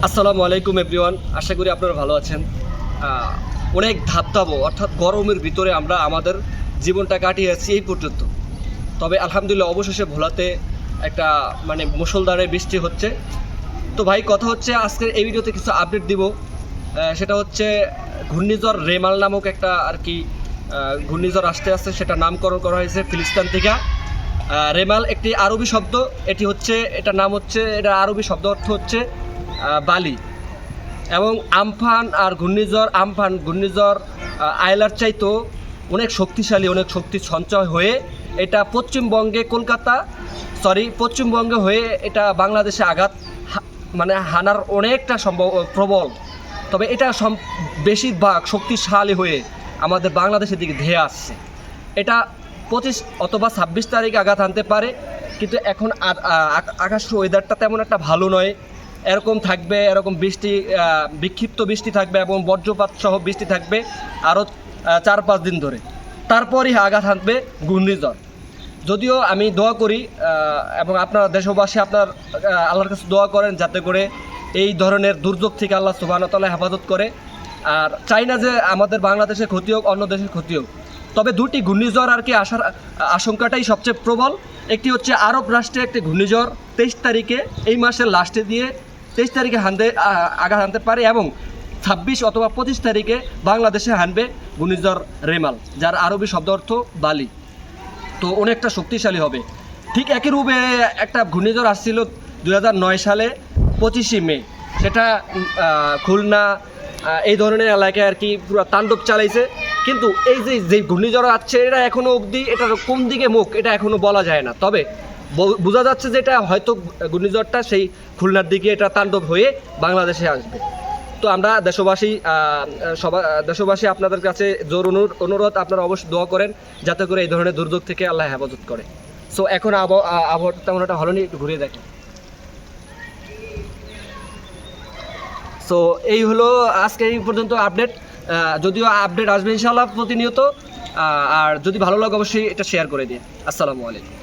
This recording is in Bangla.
আসসালামু আলাইকুম এভরিওয়ান, আশা করি আপনারা ভালো আছেন। অনেক ধাপধাপ অর্থাৎ গরমের ভিতরে আমরা আমাদের জীবনটা কাটিয়েছি এই পর্যন্ত। তবে আলহামদুলিল্লাহ অবশেষে ভোলাতে একটা মুষলধারে বৃষ্টি হচ্ছে। তো ভাই কথা হচ্ছে আজকের এই ভিডিওতে কিছু আপডেট দিব। সেটা হচ্ছে ঘূর্ণিঝড় রেমাল নামক একটা ঘূর্ণিঝড় আসতে আসতে সেটা নামকরণ করা হয়েছে ফিলিস্তিন থেকে। রেমাল একটি আরবি শব্দ, এটা আরবি শব্দ অর্থ হচ্ছে বালি। এবং ঘূর্ণিঝড় আয়লার চাইতেও অনেক শক্তিশালী, অনেক শক্তি সঞ্চয় হয়ে এটা পশ্চিমবঙ্গে হয়ে এটা বাংলাদেশে আঘাত হানার অনেকটা প্রবল। তবে এটা বেশিরভাগ শক্তিশালী হয়ে আমাদের বাংলাদেশের দিকে ধেয়ে আসছে। এটা 25 অথবা 26 তারিখে আঘাত আনতে পারে, কিন্তু এখন আকাশের ওয়েদারটা তেমন একটা ভালো নয়। এরকম থাকবে, এরকম বিক্ষিপ্ত বৃষ্টি থাকবে এবং বজ্রপাত সহ বৃষ্টি থাকবে আরও 4-5 দিন ধরে। তারপরই আঘাত হানবে ঘূর্ণিঝড়। যদিও আমি দোয়া করি এবং আপনার দেশবাসী আল্লাহর কাছে দোয়া করেন যাতে করে এই ধরনের দুর্যোগ থেকে আল্লাহ সুবহানাহু ওয়া তাআলা হেফাজত করে। আর চাই না যে আমাদের বাংলাদেশের ক্ষতি হোক, অন্য দেশের ক্ষতি হোক। তবে দুটি ঘূর্ণিঝড় আসার আশঙ্কাটাই সবচেয়ে প্রবল। একটি হচ্ছে আরব রাষ্ট্রে একটি ঘূর্ণিঝড় 23 তারিখে, এই মাসের লাস্টে দিয়ে 23 তারিখে আঘাত হানতে পারে এবং 26 অথবা 25 তারিখে বাংলাদেশে হানবে ঘূর্ণিঝড় রেমাল, যার আরবি শব্দ অর্থ বালি। তো অনেকটা শক্তিশালী হবে। ঠিক একই রূপে একটা ঘূর্ণিঝড় আসছিল 2009 সালে 25শে মে। সেটা খুলনা এই ধরনের এলাকায় পুরো তাণ্ডব চালাইছে। কিন্তু এই যে ঘূর্ণিঝড় আসছে এটা এখনও অবধি এটার কোন দিকে মুখ এটা এখনও বলা যায় না। তবে বোঝা যাচ্ছে যে এটা হয়তো ঘূর্ণিঝড়টা সেই খুলনার দিকে এটা তাণ্ডব হয়ে বাংলাদেশে আসবে। তো আমরা দেশবাসী আপনাদের কাছে জোর অনুরোধ, আপনারা অবশ্যই দোয়া করেন যাতে করে এই ধরনের দুর্যোগ থেকে আল্লাহ হেফাজত করে। সো এখন আবহাওয়া তেমন একটা ভালো নেই, একটু ঘুরে দেখেন। সো এই হলো আজকে এই পর্যন্ত আপডেট। যদিও আপডেট আসবে ইনশাআল্লাহ প্রতিনিয়ত। আর যদি ভালো লাগে অবশ্যই এটা শেয়ার করে দিন। আসসালামু আলাইকুম।